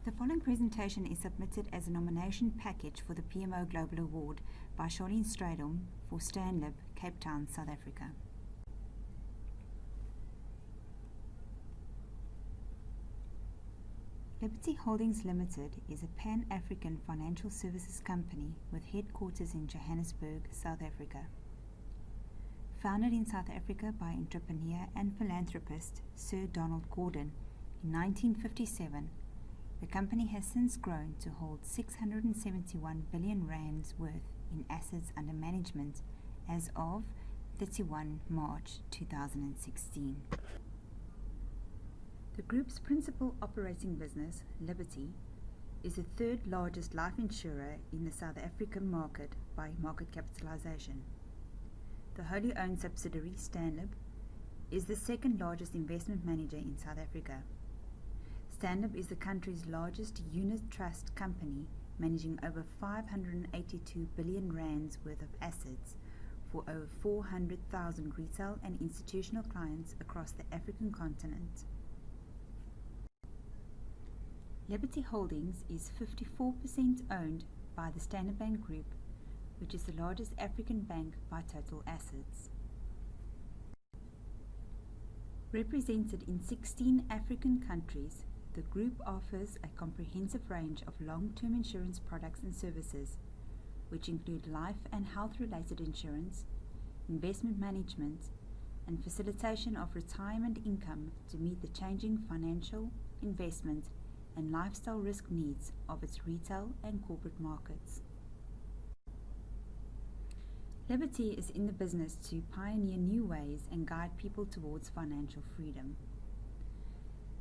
The following presentation is submitted as a nomination package for the PMO Global Award by Charlene Stradom for Stanlib, Cape Town, South Africa. Liberty Holdings Limited is a Pan-African financial services company with headquarters in Johannesburg, South Africa. Founded in South Africa by entrepreneur and philanthropist Sir Donald Gordon in 1957, the company has since grown to hold 671 billion rands worth in assets under management as of 31 March 2016. The group's principal operating business, Liberty, is the third largest life insurer in the South African market by market capitalization. The wholly owned subsidiary, Stanlib, is the second largest investment manager in South Africa. Stanlib is the country's largest unit trust company, managing over 582 billion rands worth of assets for over 400,000 retail and institutional clients across the African continent. Liberty Holdings is 54% owned by the Standard Bank Group, which is the largest African bank by total assets. Represented in 16 African countries, the group offers a comprehensive range of long-term insurance products and services, which include life and health-related insurance, investment management, and facilitation of retirement income to meet the changing financial, investment, and lifestyle risk needs of its retail and corporate markets. Liberty is in the business to pioneer new ways and guide people towards financial freedom.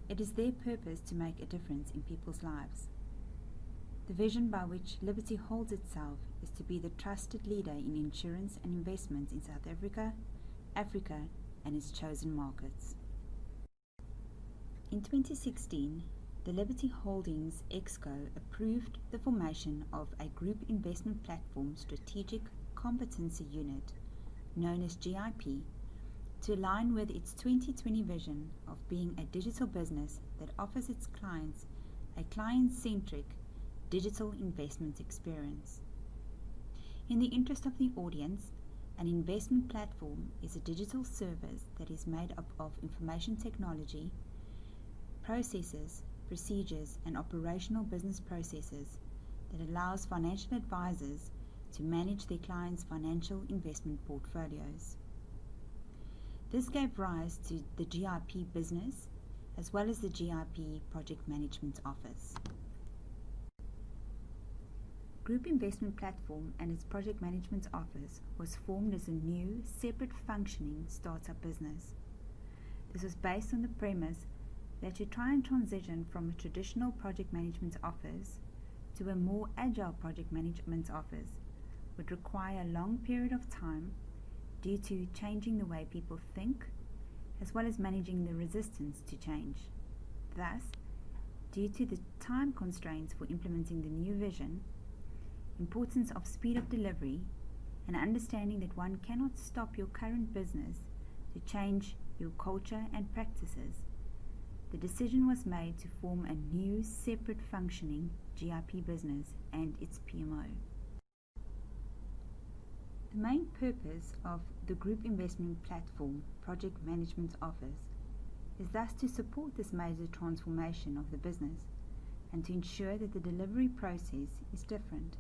It is their purpose to make a difference in people's lives. The vision by which Liberty holds itself is to be the trusted leader in insurance and investments in South Africa, Africa, and its chosen markets. In 2016, the Liberty Holdings Exco approved the formation of a Group Investment Platform Strategic Competency Unit, known as GIP, to align with its 2020 vision of being a digital business that offers its clients a client-centric digital investment experience. In the interest of the audience, an investment platform is a digital service that is made up of information technology, processes, procedures, and operational business processes that allows financial advisors to manage their clients' financial investment portfolios. This gave rise to the GIP business as well as the GIP Project Management Office. Group Investment Platform and its Project Management Office was formed as a new, separate functioning startup business. This was based on the premise that to try and transition from a traditional project management office to a more agile project management office would require a long period of time due to changing the way people think, as well as managing the resistance to change. Thus, due to the time constraints for implementing the new vision, importance of speed of delivery, and understanding that one cannot stop your current business to change your culture and practices, the decision was made to form a new separate functioning GIP business and its PMO. The main purpose of the Group Investment Platform Project Management Office is thus to support this major transformation of the business and to ensure that the delivery process is different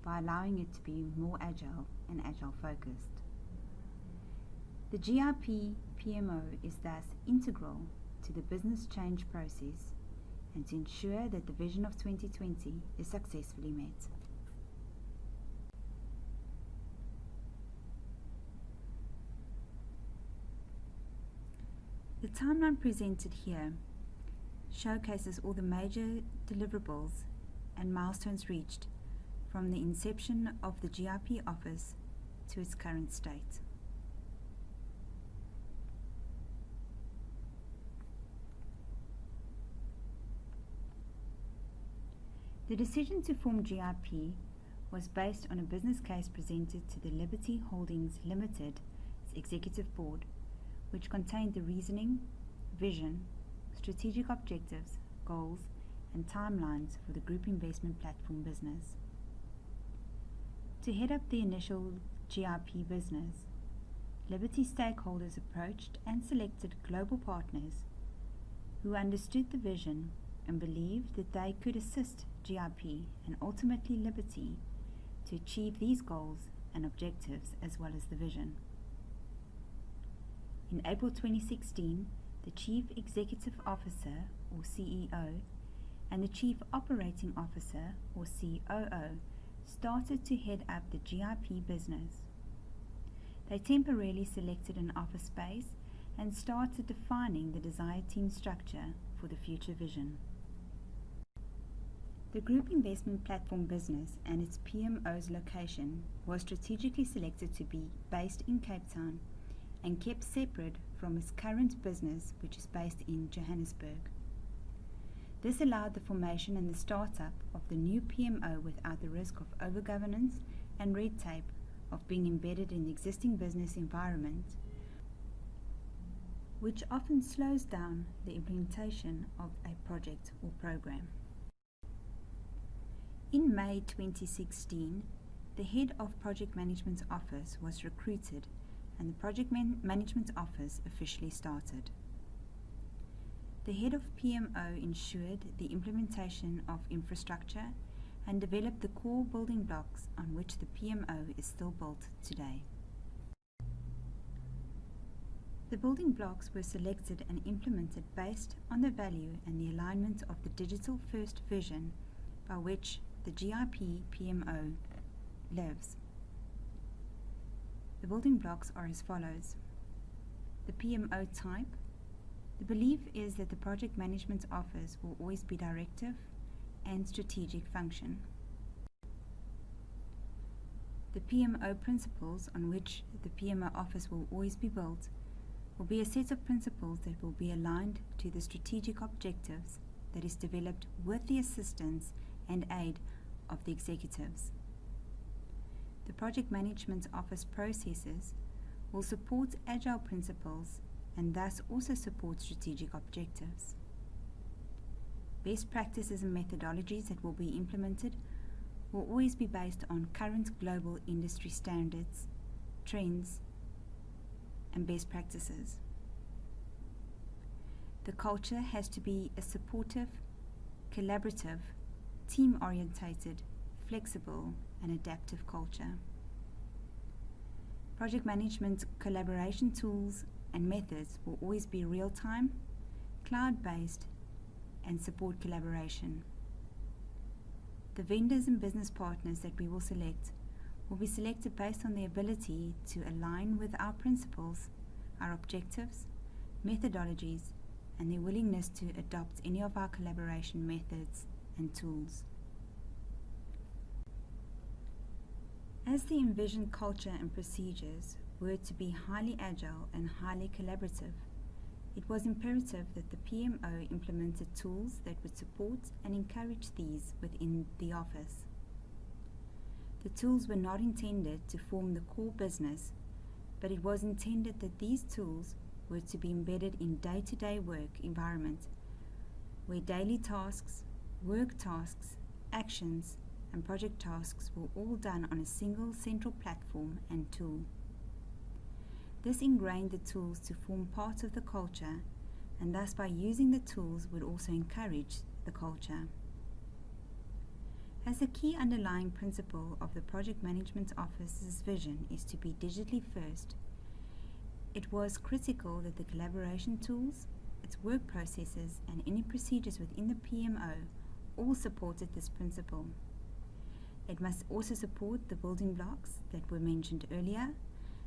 by allowing it to be more agile and agile focused. The GIP PMO is thus integral to the business change process and to ensure that the vision of 2020 is successfully met. The timeline presented here showcases all the major deliverables and milestones reached from the inception of the GIP office to its current state. The decision to form GIP was based on a business case presented to the Liberty Holdings Limited Executive Board, which contained the reasoning, vision, strategic objectives, goals, and timelines for the group investment platform business. To head up the initial GIP business, Liberty stakeholders approached and selected global partners who understood the vision and believed that they could assist GIP and ultimately Liberty to achieve these goals and objectives as well as the vision. In April 2016, the Chief Executive Officer, or CEO, and the Chief Operating Officer, or COO, started to head up the GIP business. They temporarily selected an office space and started defining the desired team structure for the future vision. The group investment platform business and its PMO's location was strategically selected to be based in Cape Town and kept separate from its current business, which is based in Johannesburg. This allowed the formation and the startup of the new PMO without the risk of overgovernance and red tape of being embedded in the existing business environment, which often slows down the implementation of a project or program. In May 2016, the head of Project Management Office was recruited and the Project Management Office officially started. The head of PMO ensured the implementation of infrastructure and developed the core building blocks on which the PMO is still built today. The building blocks were selected and implemented based on the value and the alignment of the digital-first vision by which the GIP PMO lives. The building blocks are as follows. The PMO type. The belief is that the Project Management Office will always be directive and strategic function. The PMO principles on which the PMO Office will always be built will be a set of principles that will be aligned to the strategic objectives that is developed with the assistance and aid of the executives. The Project Management Office processes will support agile principles and thus also support strategic objectives. Best practices and methodologies that will be implemented will always be based on current global industry standards, trends, and best practices. The culture has to be a supportive, collaborative, team-orientated, flexible, and adaptive culture. Project management collaboration tools and methods will always be real-time, cloud-based, and support collaboration. The vendors and business partners that we will select will be selected based on their ability to align with our principles, our objectives, methodologies, and their willingness to adopt any of our collaboration methods and tools. As the envisioned culture and procedures were to be highly agile and highly collaborative, it was imperative that the PMO implemented tools that would support and encourage these within the office. The tools were not intended to form the core business, but it was intended that these tools were to be embedded in day-to-day work environment, where daily tasks, work tasks, actions, and project tasks were all done on a single central platform and tool. This ingrained the tools to form part of the culture, and thus by using the tools would also encourage the culture. As the key underlying principle of the Project Management Office's vision is to be digitally first, it was critical that the collaboration tools, its work processes, and any procedures within the PMO all supported this principle. It must also support the building blocks that were mentioned earlier,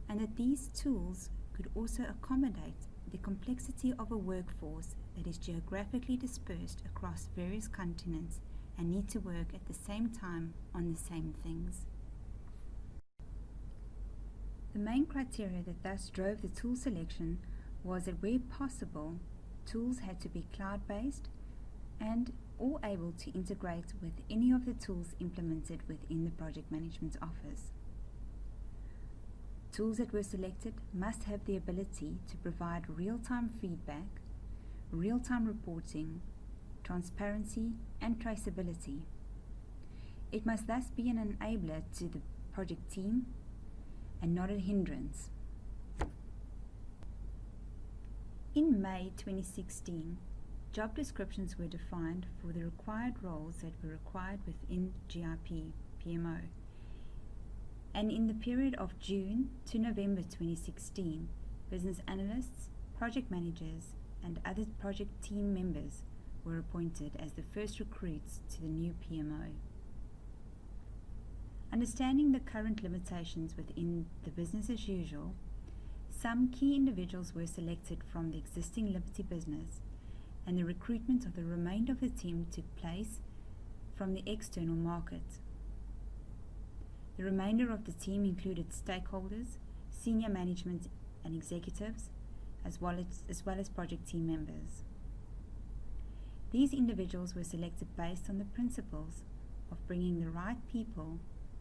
and that these tools could also accommodate the complexity of a workforce that is geographically dispersed across various continents and need to work at the same time on the same things. The main criteria that thus drove the tool selection was that where possible, tools had to be cloud-based and or able to integrate with any of the tools implemented within the Project Management Office. Tools that were selected must have the ability to provide real-time feedback, real-time reporting, transparency, and traceability. It must thus be an enabler to the project team and not a hindrance. In May 2016, job descriptions were defined for the required roles that were required within GIP PMO. And in the period of June to November 2016, business analysts, project managers, and other project team members were appointed as the first recruits to the new PMO. Understanding the current limitations within the business as usual, some key individuals were selected from the existing Liberty business, and the recruitment of the remainder of the team took place from the external market. The remainder of the team included stakeholders, senior management and executives, as well as project team members. These individuals were selected based on the principles of bringing the right people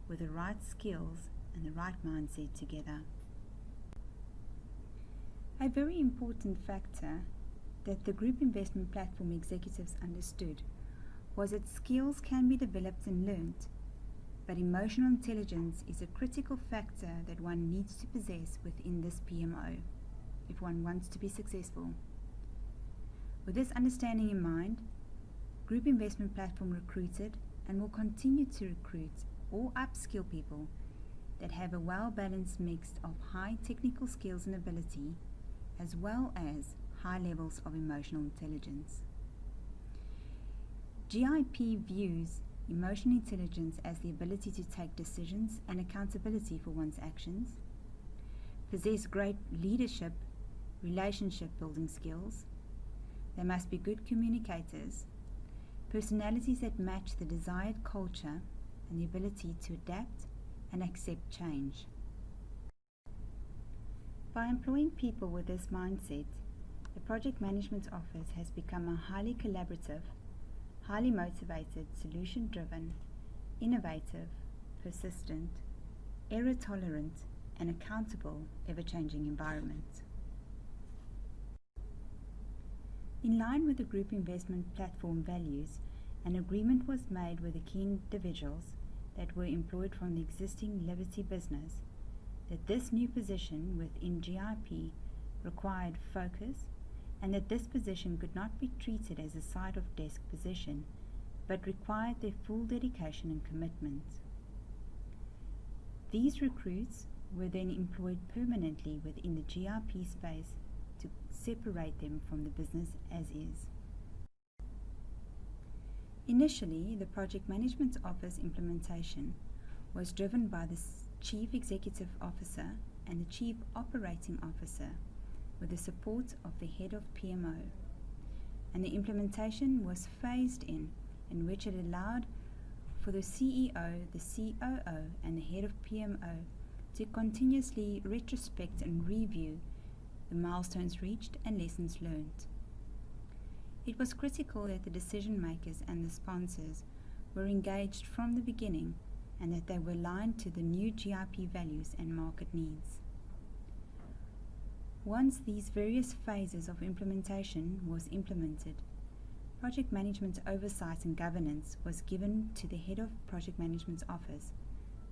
with the right skills and the right mindset together. A very important factor that the group investment platform executives understood was that skills can be developed and learned, but emotional intelligence is a critical factor that one needs to possess within this PMO if one wants to be successful. With this understanding in mind, Group Investment Platform recruited and will continue to recruit or upskill people that have a well-balanced mix of high technical skills and ability, as well as high levels of emotional intelligence. GIP views emotional intelligence as the ability to take decisions and accountability for one's actions, possess great leadership, relationship building skills. They must be good communicators, personalities that match the desired culture, and the ability to adapt and accept change. By employing people with this mindset, the project management office has become a highly collaborative, highly motivated, solution-driven, innovative, persistent, error-tolerant, and accountable, ever-changing environment. In line with the group investment platform values, an agreement was made with the key individuals that were employed from the existing Liberty business that this new position within GIP required focus, and that this position could not be treated as a side-of-desk position, but required their full dedication and commitment. These recruits were then employed permanently within the GIP space to separate them from the business as is. Initially, the Project Management Office implementation was driven by the Chief Executive Officer and the Chief Operating Officer with the support of the Head of PMO, and the implementation was phased in which it allowed for the CEO, the COO, and the Head of PMO to continuously retrospect and review the milestones reached and lessons learned. It was critical that the decision makers and the sponsors were engaged from the beginning and that they were aligned to the new GIP values and market needs. Once these various phases of implementation was implemented, project management oversight and governance was given to the Head of Project Management Office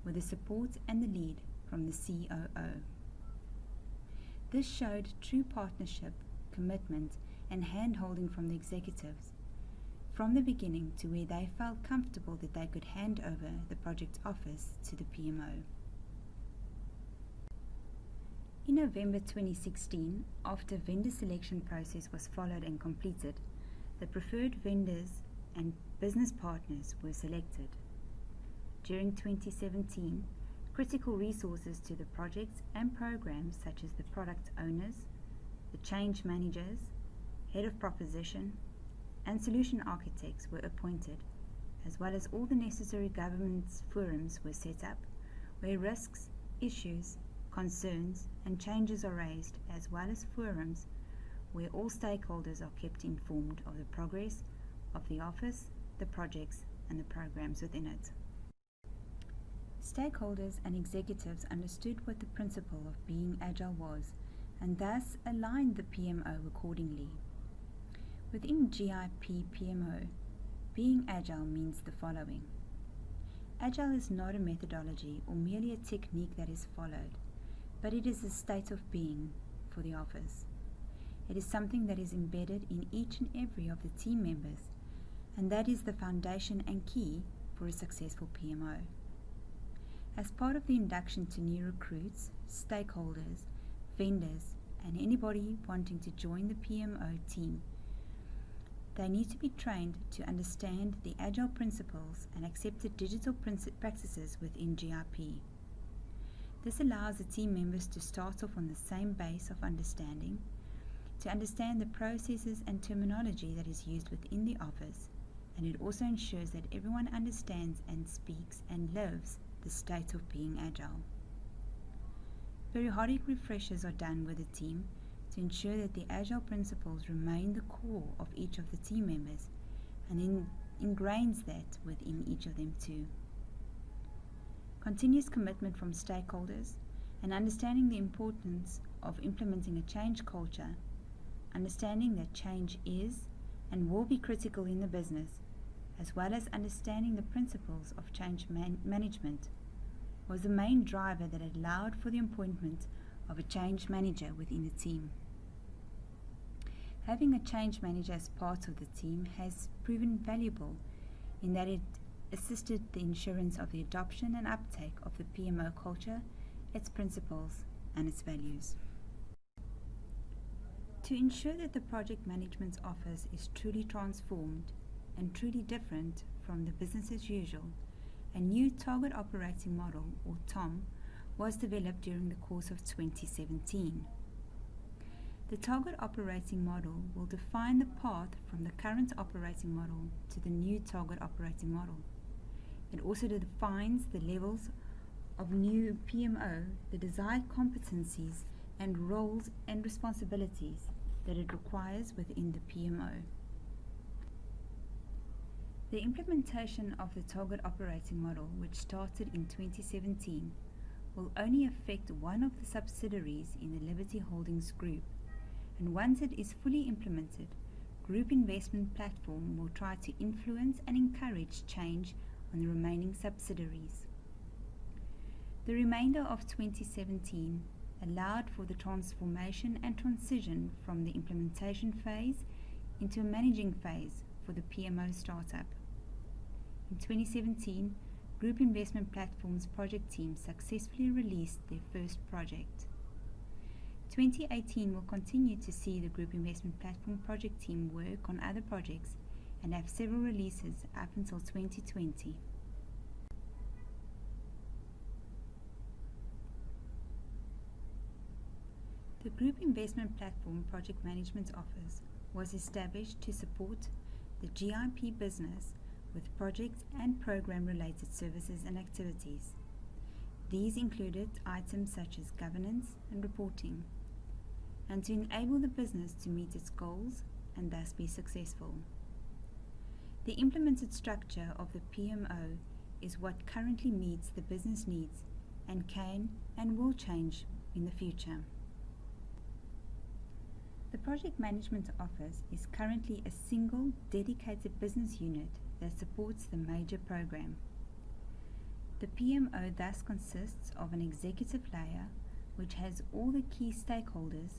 with the support and the lead from the COO. This showed true partnership, commitment, and hand-holding from the executives from the beginning to where they felt comfortable that they could hand over the project office to the PMO. In November 2016, after vendor selection process was followed and completed, the preferred vendors and business partners were selected. During 2017, critical resources to the projects and programs such as the product owners, the change managers, head of proposition, and solution architects were appointed, as well as all the necessary governance forums were set up, where risks, issues, concerns, and changes are raised, as well as forums where all stakeholders are kept informed of the progress of the office, the projects, and the programs within it. Stakeholders and executives understood what the principle of being agile was, and thus aligned the PMO accordingly. Within GIP PMO, being agile means the following. Agile is not a methodology or merely a technique that is followed, but it is a state of being for the office. It is something that is embedded in each and every of the team members, and that is the foundation and key for a successful PMO. As part of the induction to new recruits, stakeholders, vendors, and anybody wanting to join the PMO team, they need to be trained to understand the agile principles and accepted digital practices within GIP. This allows the team members to start off on the same base of understanding, to understand the processes and terminology that is used within the office, and it also ensures that everyone understands and speaks and lives the state of being agile. Periodic refreshers are done with the team to ensure that the agile principles remain the core of each of the team members and ingrains that within each of them too. Continuous commitment from stakeholders and understanding the importance of implementing a change culture, understanding that change is and will be critical in the business, as well as understanding the principles of change management, was the main driver that allowed for the appointment of a change manager within the team. Having a change manager as part of the team has proven valuable in that it assisted the assurance of the adoption and uptake of the PMO culture, its principles, and its values. To ensure that the project management office is truly transformed and truly different from the business as usual, a new Target Operating Model, or TOM, was developed during the course of 2017. The Target Operating Model will define the path from the current operating model to the new Target Operating Model. It also defines the levels of new PMO, the desired competencies and roles and responsibilities that it requires within the PMO. The implementation of the Target Operating Model, which started in 2017, will only affect one of the subsidiaries in the Liberty Holdings Group, and once it is fully implemented, Group Investment Platform will try to influence and encourage change on the remaining subsidiaries. The remainder of 2017 allowed for the transformation and transition from the implementation phase into a managing phase for the PMO startup. In 2017, Group Investment Platform's project team successfully released their first project. 2018 will continue to see the Group Investment Platform project team work on other projects and have several releases up until 2020. The Group Investment Platform Project Management Office was established to support the GIP business with project and program-related services and activities. These included items such as governance and reporting, and to enable the business to meet its goals and thus be successful. The implemented structure of the PMO is what currently meets the business needs and can and will change in the future. The Project Management Office is currently a single dedicated business unit that supports the major program. The PMO thus consists of an executive layer which has all the key stakeholders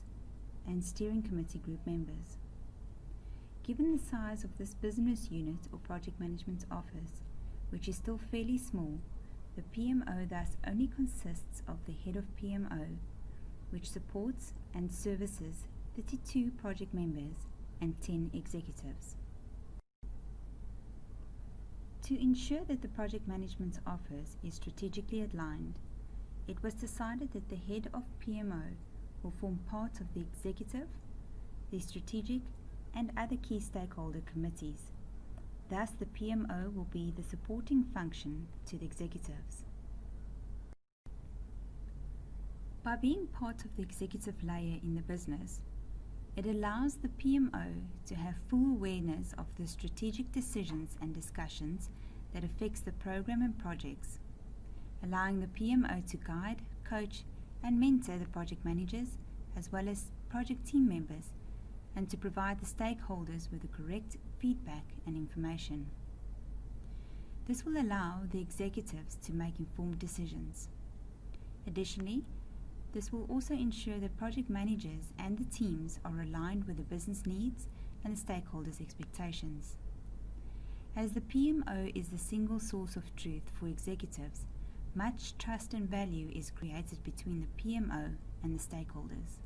and steering committee group members. Given the size of this business unit or project management office, which is still fairly small, the PMO thus only consists of the head of PMO, which supports and services 32 project members and 10 executives. To ensure that the project management office is strategically aligned, it was decided that the head of PMO will form part of the executive, the strategic, and other key stakeholder committees. Thus, the PMO will be the supporting function to the executives. By being part of the executive layer in the business, it allows the PMO to have full awareness of the strategic decisions and discussions that affects the program and projects, allowing the PMO to guide, coach, and mentor the project managers as well as project team members and to provide the stakeholders with the correct feedback and information. This will allow the executives to make informed decisions. Additionally, this will also ensure that project managers and the teams are aligned with the business needs and the stakeholders' expectations. As the PMO is the single source of truth for executives, much trust and value is created between the PMO and the stakeholders.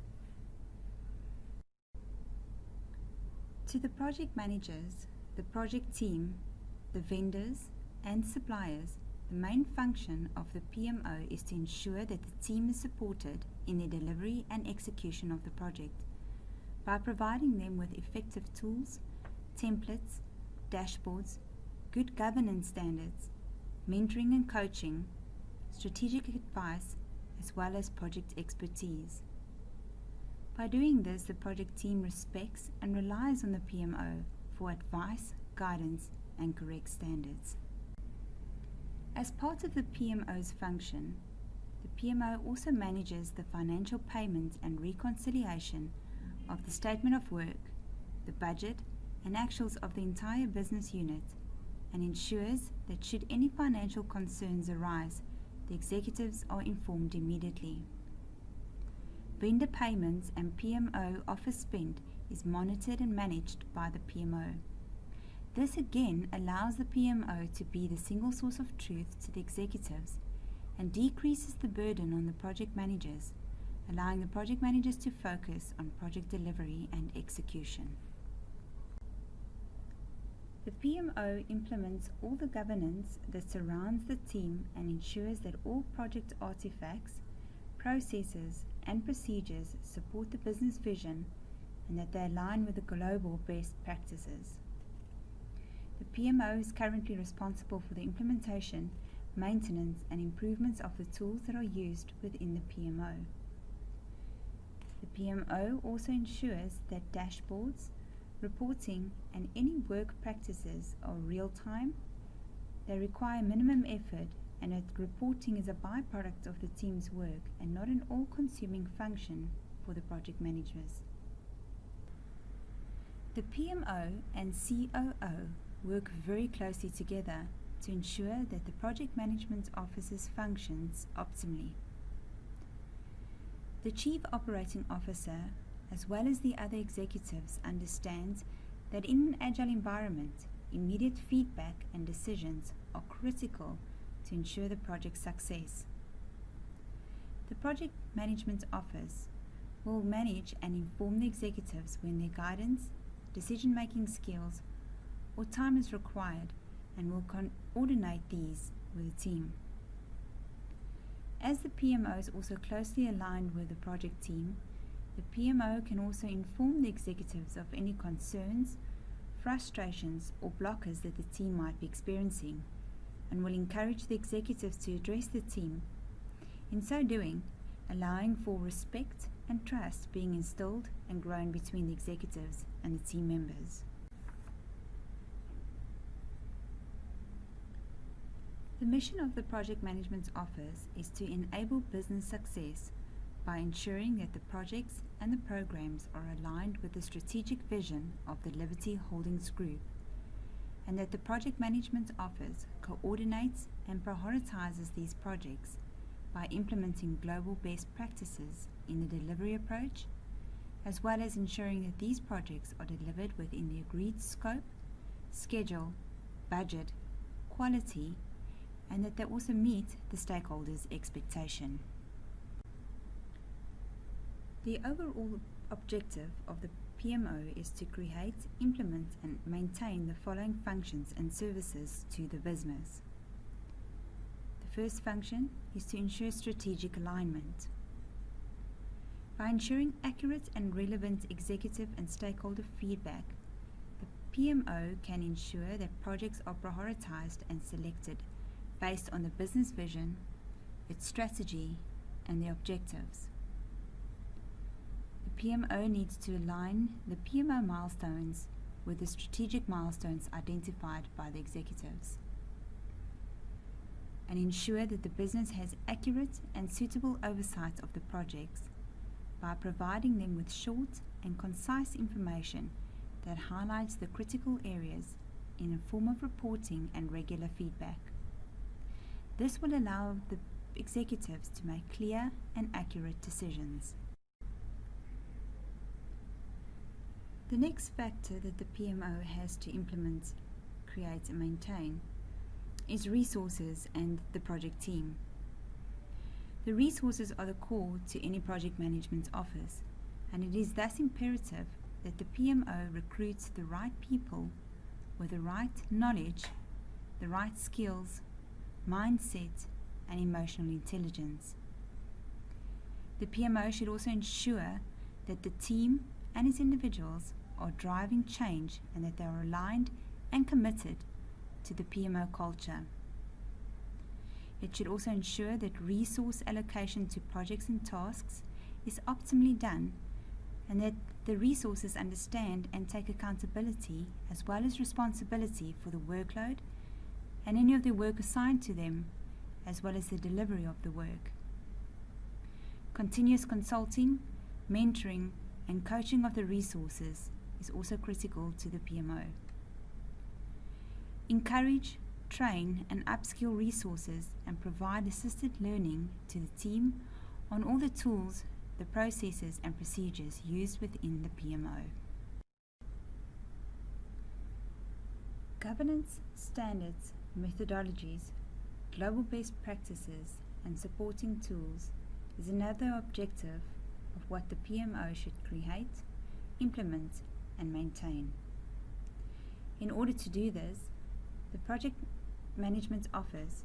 To the project managers, the project team, the vendors, and suppliers, the main function of the PMO is to ensure that the team is supported in the delivery and execution of the project by providing them with effective tools, templates, dashboards, good governance standards, mentoring and coaching, strategic advice, as well as project expertise. By doing this, the project team respects and relies on the PMO for advice, guidance, and correct standards. As part of the PMO's function, the PMO also manages the financial payment and reconciliation of the statement of work, the budget, and actuals of the entire business unit, and ensures that should any financial concerns arise, the executives are informed immediately. Vendor payments and PMO office spend is monitored and managed by the PMO. This again allows the PMO to be the single source of truth to the executives and decreases the burden on the project managers, allowing the project managers to focus on project delivery and execution. The PMO implements all the governance that surrounds the team and ensures that all project artifacts, processes, and procedures support the business vision and that they align with the global best practices. The PMO is currently responsible for the implementation, maintenance, and improvements of the tools that are used within the PMO. The PMO also ensures that dashboards, reporting, and any work practices are real-time, they require minimum effort, and that reporting is a byproduct of the team's work and not an all-consuming function for the project managers. The PMO and COO work very closely together to ensure that the project management office functions optimally. The Chief Operating Officer, as well as the other executives, understands that in an agile environment, immediate feedback and decisions are critical to ensure the project's success. The Project Management Office will manage and inform the executives when their guidance, decision-making skills, or time is required, and will coordinate these with the team. As the PMO is also closely aligned with the project team, the PMO can also inform the executives of any concerns, frustrations, or blockers that the team might be experiencing, and will encourage the executives to address the team. In so doing, allowing for respect and trust being instilled and grown between the executives and the team members. The mission of the Project Management Office is to enable business success by ensuring that the projects and the programs are aligned with the strategic vision of the Liberty Holdings Group, and that the Project Management Office coordinates and prioritizes these projects by implementing global best practices in the delivery approach, as well as ensuring that these projects are delivered within the agreed scope, schedule, budget, quality, and that they also meet the stakeholders' expectation. The overall objective of the PMO is to create, implement, and maintain the following functions and services to the business. The first function is to ensure strategic alignment. By ensuring accurate and relevant executive and stakeholder feedback, the PMO can ensure that projects are prioritized and selected based on the business vision, its strategy, and the objectives. The PMO needs to align the PMO milestones with the strategic milestones identified by the executives, and ensure that the business has accurate and suitable oversight of the projects by providing them with short and concise information that highlights the critical areas in a form of reporting and regular feedback. This will allow the executives to make clear and accurate decisions. The next factor that the PMO has to implement, create and maintain is resources and the project team. The resources are the core to any project management office, and it is thus imperative that the PMO recruits the right people with the right knowledge, the right skills, mindset, and emotional intelligence. The PMO should also ensure that the team and its individuals are driving change and that they are aligned and committed to the PMO culture. It should also ensure that resource allocation to projects and tasks is optimally done, and that the resources understand and take accountability as well as responsibility for the workload and any of the work assigned to them, as well as the delivery of the work. Continuous consulting, mentoring, and coaching of the resources is also critical to the PMO. Encourage, train, and upskill resources and provide assisted learning to the team on all the tools, the processes, and procedures used within the PMO. Governance, standards, methodologies, global best practices, and supporting tools is another objective of what the PMO should create, implement, and maintain. In order to do this, the Project Management Office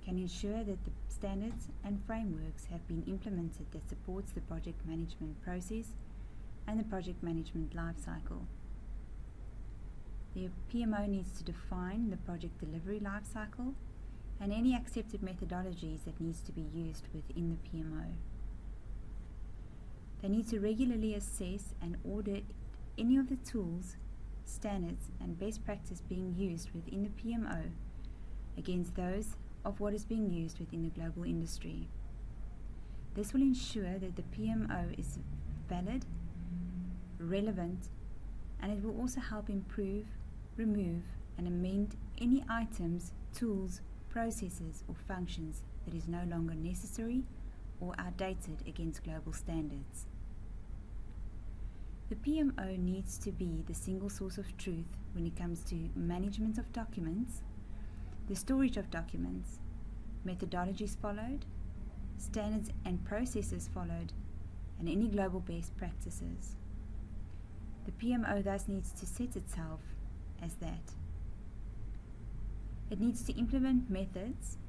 can ensure that the standards and frameworks have been implemented that supports the project management process and the project management lifecycle. The PMO needs to define the project delivery lifecycle and any accepted methodologies that needs to be used within the PMO. They need to regularly assess and audit any of the tools, standards, and best practice being used within the PMO against those of what is being used within the global industry. This will ensure that the PMO is valid, relevant, and it will also help improve, remove, and amend any items, tools, processes, or functions that is no longer necessary or outdated against global standards. The PMO needs to be the single source of truth when it comes to management of documents, the storage of documents, methodologies followed, standards and processes followed, and any global best practices. The PMO thus needs to set itself as that. It needs to implement methods,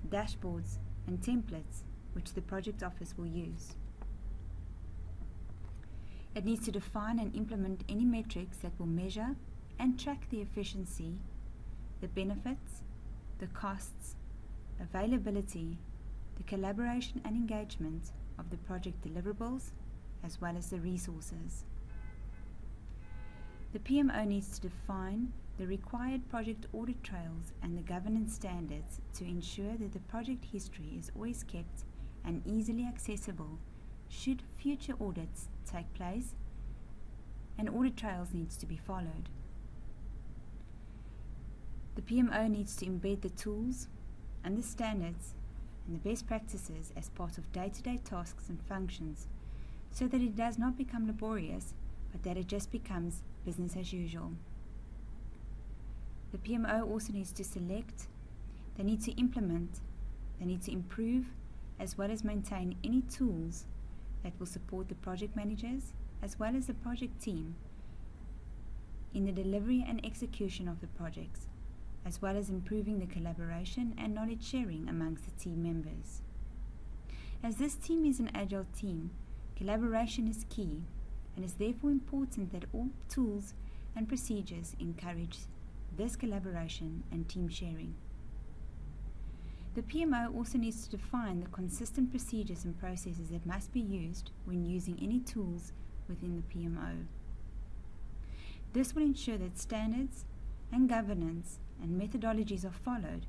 dashboards, and templates which the project office will use. It needs to define and implement any metrics that will measure and track the efficiency, the benefits, the costs, availability, the collaboration and engagement of the project deliverables, as well as the resources. The PMO needs to define the required project audit trails and the governance standards to ensure that the project history is always kept and easily accessible should future audits take place, and audit trails needs to be followed. The PMO needs to embed the tools and the standards and the best practices as part of day-to-day tasks and functions so that it does not become laborious, but that it just becomes business as usual. The PMO also needs to select, they need to implement, they need to improve, as well as maintain any tools that will support the project managers as well as the project team in the delivery and execution of the projects, as well as improving the collaboration and knowledge sharing amongst the team members. As this team is an agile team, collaboration is key, and is therefore important that all tools and procedures encourage this collaboration and team sharing. The PMO also needs to define the consistent procedures and processes that must be used when using any tools within the PMO. This will ensure that standards and governance and methodologies are followed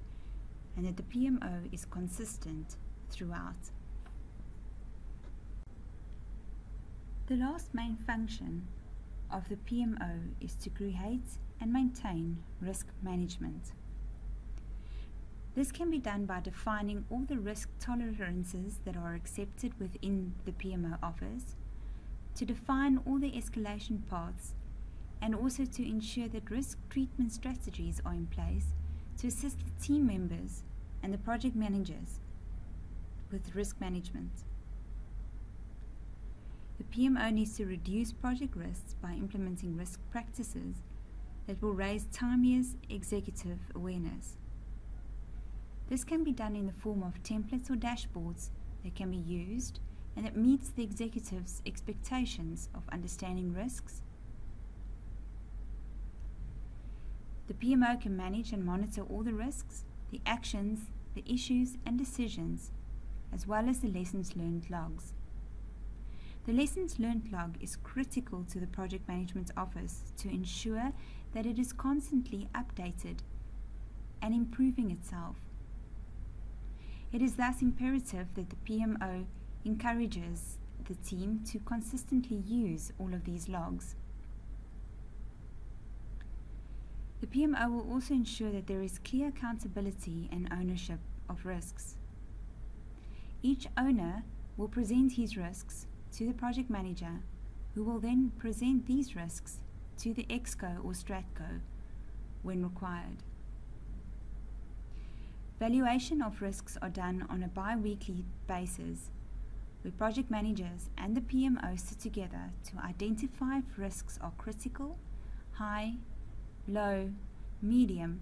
and that the PMO is consistent throughout. The last main function of the PMO is to create and maintain risk management. This can be done by defining all the risk tolerances that are accepted within the PMO office, to define all the escalation paths, and also to ensure that risk treatment strategies are in place to assist the team members and the project managers with risk management. The PMO needs to reduce project risks by implementing risk practices that will raise timelier executive awareness. This can be done in the form of templates or dashboards that can be used and that meets the executive's expectations of understanding risks. The PMO can manage and monitor all the risks, the actions, the issues and decisions, as well as the lessons learned logs. The lessons learned log is critical to the project management office to ensure that it is constantly updated and improving itself. It is thus imperative that the PMO encourages the team to consistently use all of these logs. The PMO will also ensure that there is clear accountability and ownership of risks. Each owner will present his risks to the project manager, who will then present these risks to the Exco or Stratco when required. Valuation of risks are done on a bi-weekly basis, where project managers and the PMO sit together to identify if risks are critical, high, low, medium,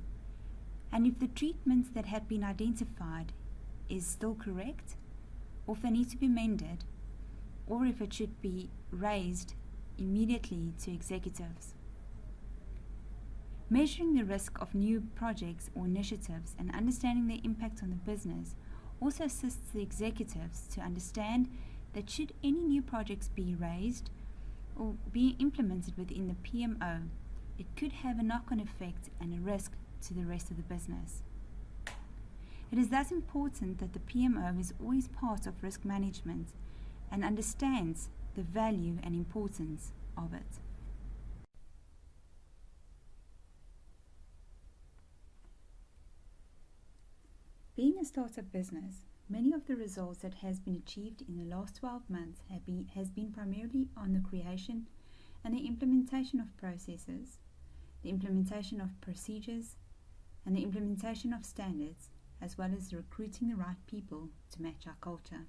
and if the treatments that have been identified is still correct, or if they need to be amended, or if it should be raised immediately to executives. Measuring the risk of new projects or initiatives and understanding their impact on the business also assists the executives to understand that should any new projects be raised or be implemented within the PMO, it could have a knock-on effect and a risk to the rest of the business. It is thus important that the PMO is always part of risk management and understands the value and importance of it. Being a startup business, many of the results that has been achieved in the last 12 months has been primarily on the creation and the implementation of processes, the implementation of procedures, and the implementation of standards, as well as recruiting the right people to match our culture.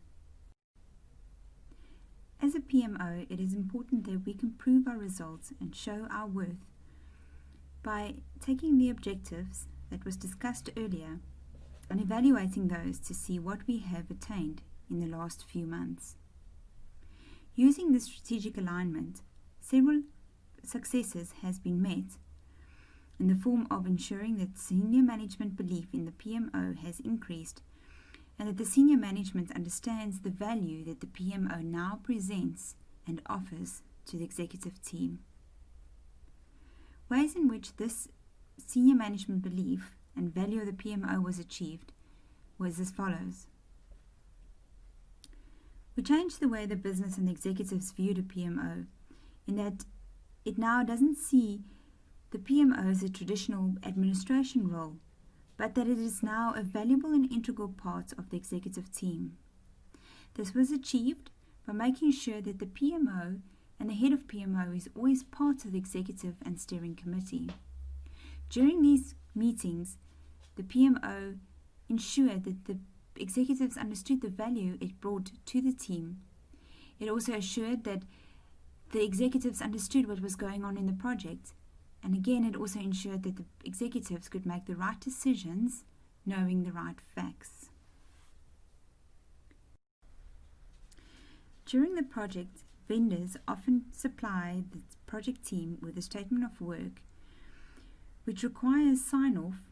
As a PMO, it is important that we can prove our results and show our worth by taking the objectives that was discussed earlier and evaluating those to see what we have attained in the last few months. Using this strategic alignment, several successes has been met in the form of ensuring that senior management belief in the PMO has increased and that the senior management understands the value that the PMO now presents and offers to the executive team. Ways in which this senior management belief and value of the PMO was achieved was as follows. We changed the way the business and the executives viewed a PMO in that it now doesn't see the PMO as a traditional administration role, but that it is now a valuable and integral part of the executive team. This was achieved by making sure that the PMO and the head of PMO is always part of the executive and steering committee. During these meetings, the PMO ensured that the executives understood the value it brought to the team. It also assured that the executives understood what was going on in the project. And again, it also ensured that the executives could make the right decisions, knowing the right facts. During the project, vendors often supply the project team with a statement of work which requires sign-off,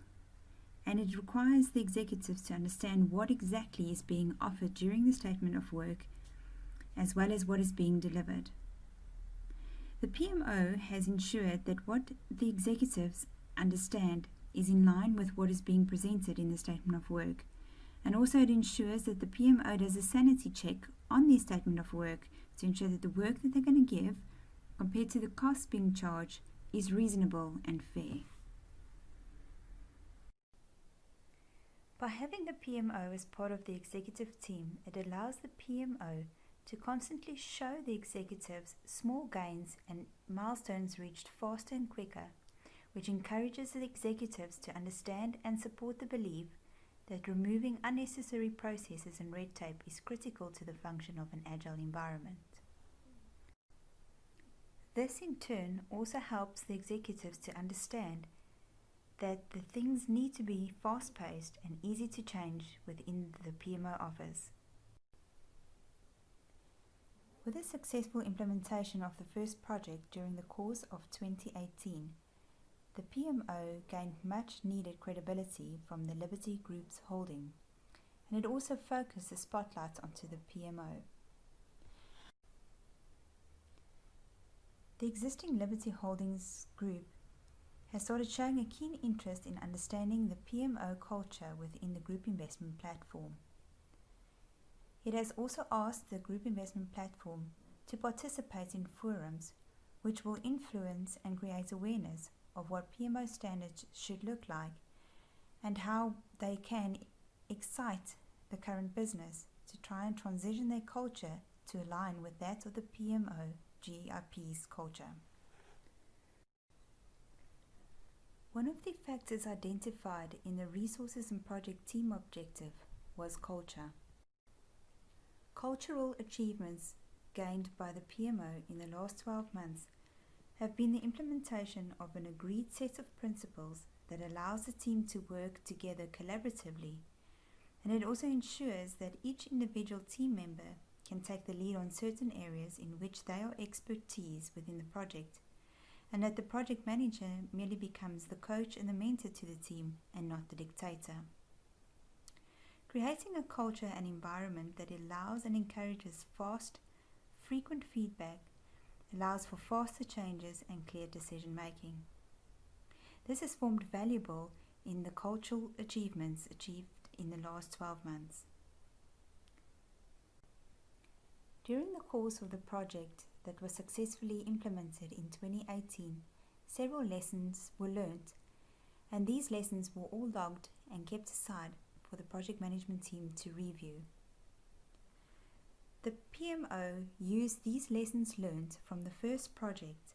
and it requires the executives to understand what exactly is being offered during the statement of work, as well as what is being delivered. The PMO has ensured that what the executives understand is in line with what is being presented in the statement of work, and also it ensures that the PMO does a sanity check on the statement of work to ensure that the work that they're going to give, compared to the cost being charged, is reasonable and fair. By having the PMO as part of the executive team, it allows the PMO to constantly show the executives small gains and milestones reached faster and quicker, which encourages the executives to understand and support the belief that removing unnecessary processes and red tape is critical to the function of an agile environment. This in turn also helps the executives to understand that the things need to be fast-paced and easy to change within the PMO office. With the successful implementation of the first project during the course of 2018, the PMO gained much needed credibility from the Liberty Group's holding, and it also focused the spotlight onto the PMO. The existing Liberty Holdings Group has started showing a keen interest in understanding the PMO culture within the group investment platform. It has also asked the group investment platform to participate in forums which will influence and create awareness of what PMO standards should look like and how they can excite the current business to try and transition their culture to align with that of the PMO GIP's culture. One of the factors identified in the resources and project team objective was culture. Cultural achievements gained by the PMO in the last 12 months have been the implementation of an agreed set of principles that allows the team to work together collaboratively, and it also ensures that each individual team member can take the lead on certain areas in which they are expertise within the project, and that the project manager merely becomes the coach and the mentor to the team and not the dictator. Creating a culture and environment that allows and encourages fast, frequent feedback allows for faster changes and clear decision making. This has formed valuable in the cultural achievements achieved in the last 12 months. During the course of the project that was successfully implemented in 2018, several lessons were learnt, and these lessons were all logged and kept aside for the project management team to review. The PMO used these lessons learned from the first project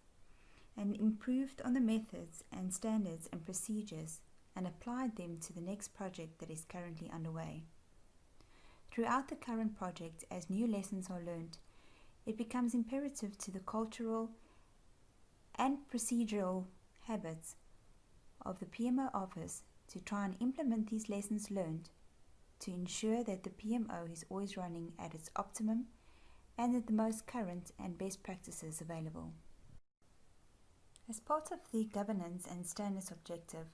and improved on the methods and standards and procedures and applied them to the next project that is currently underway. Throughout the current project, as new lessons are learned, it becomes imperative to the cultural and procedural habits of the PMO office to try and implement these lessons learned to ensure that the PMO is always running at its optimum and at the most current and best practices available. As part of the governance and standards objective,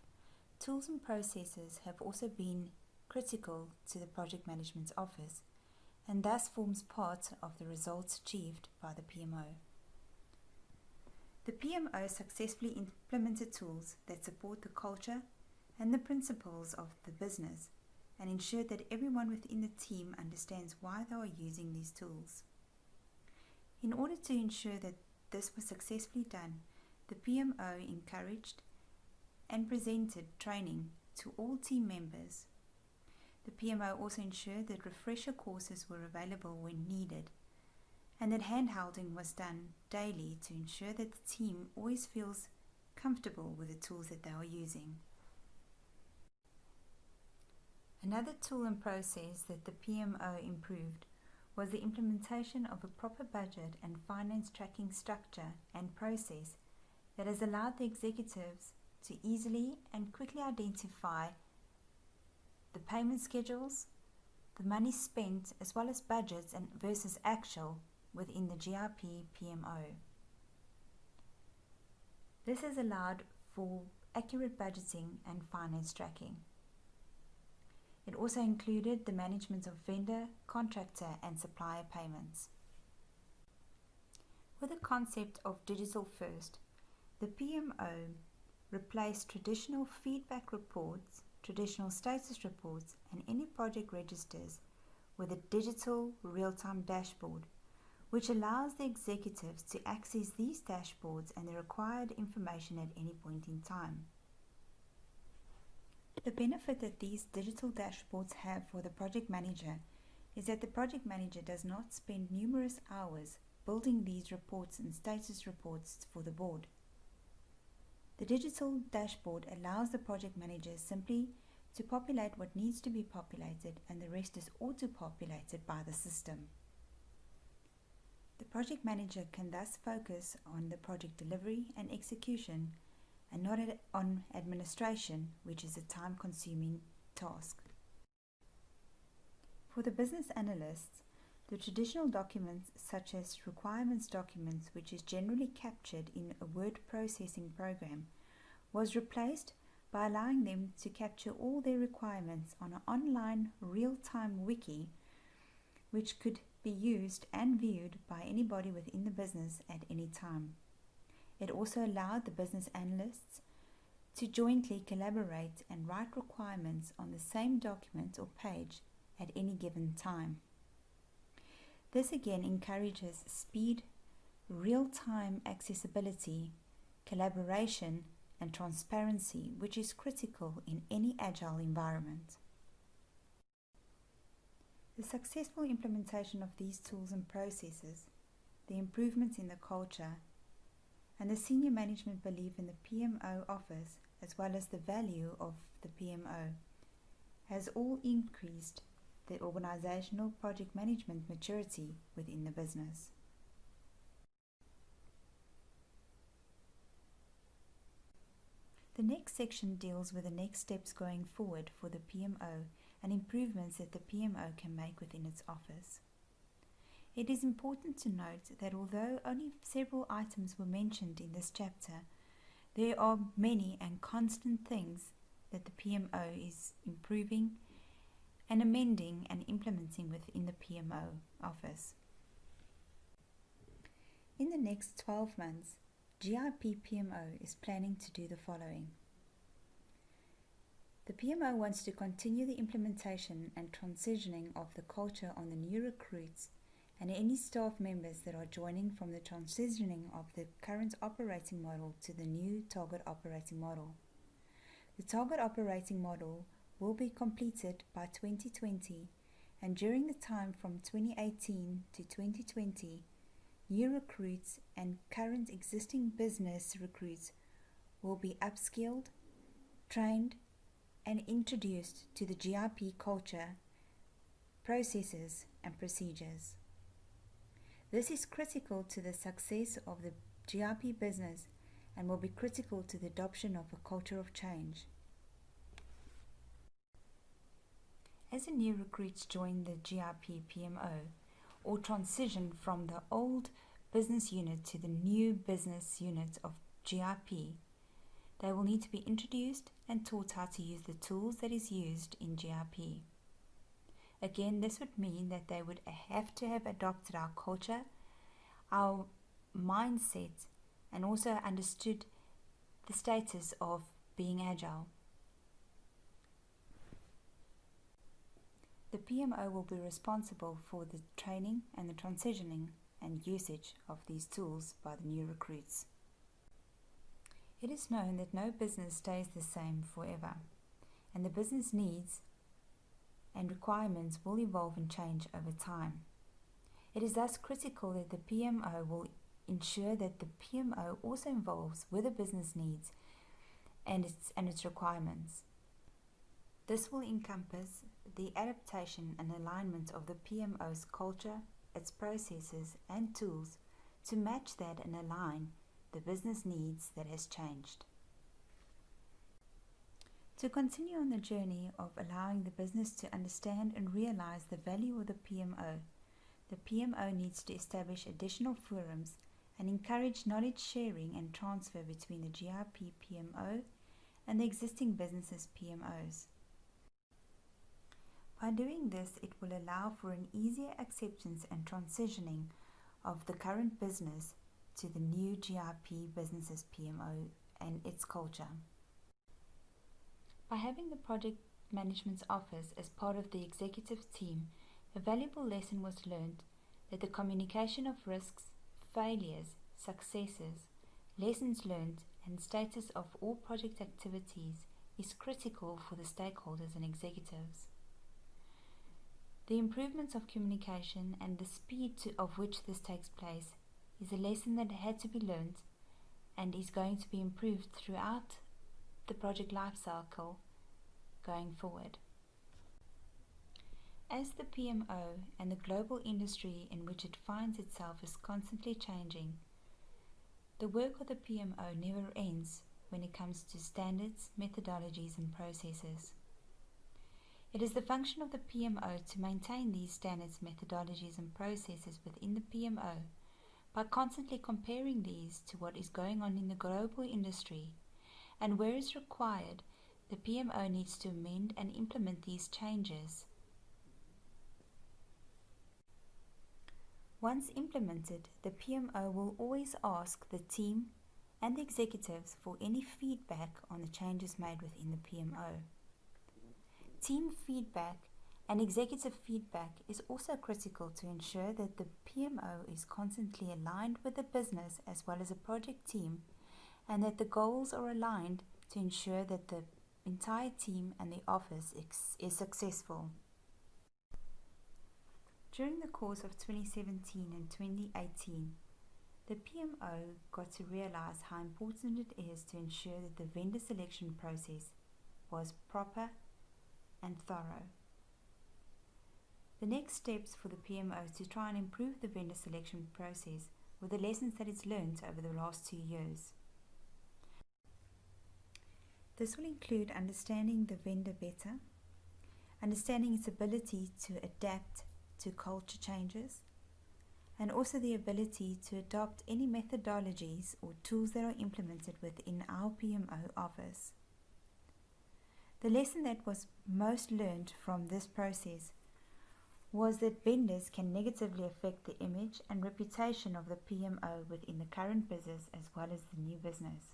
tools and processes have also been critical to the project management office and thus forms part of the results achieved by the PMO. The PMO successfully implemented tools that support the culture and the principles of the business and ensured that everyone within the team understands why they are using these tools. In order to ensure that this was successfully done, the PMO encouraged and presented training to all team members. The PMO also ensured that refresher courses were available when needed and that handholding was done daily to ensure that the team always feels comfortable with the tools that they are using. Another tool and process that the PMO improved was the implementation of a proper budget and finance tracking structure and process that has allowed the executives to easily and quickly identify the payment schedules, the money spent, as well as budgets and versus actual within the GIP PMO. This has allowed for accurate budgeting and finance tracking. It also included the management of vendor, contractor and supplier payments. With the concept of digital first, the PMO replaced traditional feedback reports, traditional status reports and any project registers with a digital real-time dashboard, which allows the executives to access these dashboards and the required information at any point in time. The benefit that these digital dashboards have for the project manager is that the project manager does not spend numerous hours building these reports and status reports for the board. The digital dashboard allows the project manager simply to populate what needs to be populated, and the rest is auto-populated by the system. The project manager can thus focus on the project delivery and execution and not on administration, which is a time-consuming task. For the business analysts, the traditional documents such as requirements documents, which is generally captured in a word processing program, was replaced by allowing them to capture all their requirements on an online real-time wiki, which could be used and viewed by anybody within the business at any time. It also allowed the business analysts to jointly collaborate and write requirements on the same document or page at any given time. This again encourages speed, real-time accessibility, collaboration, and transparency, which is critical in any agile environment. The successful implementation of these tools and processes, the improvements in the culture, and the senior management belief in the PMO office, as well as the value of the PMO, has all increased the organizational project management maturity within the business. The next section deals with the next steps going forward for the PMO and improvements that the PMO can make within its office. It is important to note that although only several items were mentioned in this chapter, there are many and constant things that the PMO is improving and amending and implementing within the PMO office. In the next 12 months, GIP PMO is planning to do the following. The PMO wants to continue the implementation and transitioning of the culture on the new recruits and any staff members that are joining from the transitioning of the current operating model to the new target operating model. The target operating model will be completed by 2020, and during the time from 2018 to 2020, new recruits and current existing business recruits will be upskilled, trained, and introduced to the GIP culture, processes, and procedures. This is critical to the success of the GIP business and will be critical to the adoption of a culture of change. As the new recruits join the GIP PMO or transition from the old business unit to the new business unit of GIP, they will need to be introduced and taught how to use the tools that is used in GIP. Again, this would mean that they would have to have adopted our culture, our mindset, and also understood the status of being agile. The PMO will be responsible for the training and the transitioning and usage of these tools by the new recruits. It is known that no business stays the same forever, and the business needs and requirements will evolve and change over time. It is thus critical that the PMO will ensure that the PMO also evolves with the business needs and its requirements. This will encompass the adaptation and alignment of the PMO's culture, its processes and tools to match that and align the business needs that has changed. To continue on the journey of allowing the business to understand and realize the value of the PMO needs to establish additional forums and encourage knowledge sharing and transfer between the GIP PMO and the existing businesses' PMOs. By doing this, it will allow for an easier acceptance and transitioning of the current business to the new GIP businesses PMO and its culture. By having the project management office as part of the executive team, a valuable lesson was learned that the communication of risks, failures, successes, lessons learned, and status of all project activities is critical for the stakeholders and executives. The improvements of communication and the speed of which this takes place is a lesson that had to be learned and is going to be improved throughout the project lifecycle going forward. As the PMO and the global industry in which it finds itself is constantly changing, the work of the PMO never ends when it comes to standards, methodologies, and processes. It is the function of the PMO to maintain these standards, methodologies, and processes within the PMO by constantly comparing these to what is going on in the global industry, and where is required, the PMO needs to amend and implement these changes. Once implemented, the PMO will always ask the team and the executives for any feedback on the changes made within the PMO. Team feedback and executive feedback is also critical to ensure that the PMO is constantly aligned with the business as well as a project team, and that the goals are aligned to ensure that the entire team and the office is successful. During the course of 2017 and 2018, the PMO got to realize how important it is to ensure that the vendor selection process was proper and thorough. The next steps for the PMO to try and improve the vendor selection process were the lessons that it's learned over the last 2 years. This will include understanding the vendor better, understanding its ability to adapt to culture changes, and also the ability to adopt any methodologies or tools that are implemented within our PMO office. The lesson that was most learned from this process was that vendors can negatively affect the image and reputation of the PMO within the current business as well as the new business.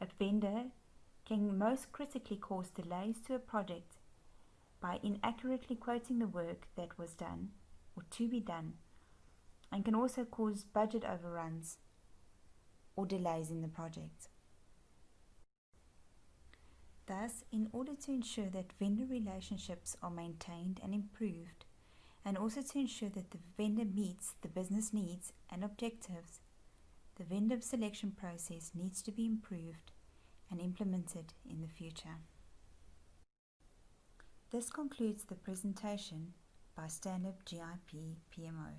A vendor can most critically cause delays to a project by inaccurately quoting the work that was done or to be done, and can also cause budget overruns or delays in the project. Thus, in order to ensure that vendor relationships are maintained and improved, and also to ensure that the vendor meets the business needs and objectives, the vendor selection process needs to be improved and implemented in the future. This concludes the presentation by Stanlib GIP PMO.